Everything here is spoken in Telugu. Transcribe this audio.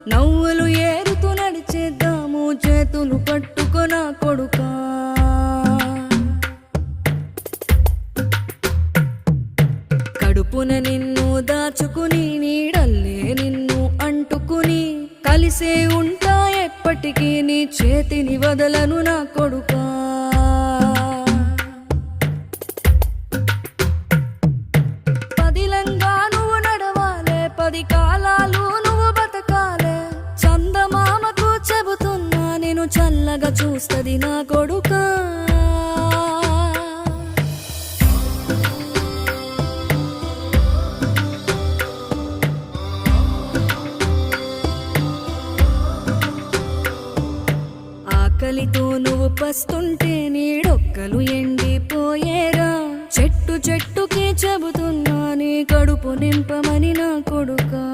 నవ్వులు ఏరుతూ నడిచేద్దాము చేతులు పట్టుకొన కొడుకా కడుపున నిన్ను దాచుకుని నీడల్లే నిన్ను అంటుకుని కలిసే ఉంటా ఎప్పటికీ నీ చేతిని వదలను నా కొడుకా పదిలంగా నువ్వు నడవాలే పది కాలాలు నువ్వు బతకాలే చందమామకు చెబుతున్నా నేను చల్లగా చూస్తది నా కొడుకా ఆకలితో నువ్వు పస్తుంటే నీడొక్కలు ఎండిపోయేరా చెట్టు చెట్టుకి చెబుతున్నా నీ కడుపు నింపమని నా కొడుకా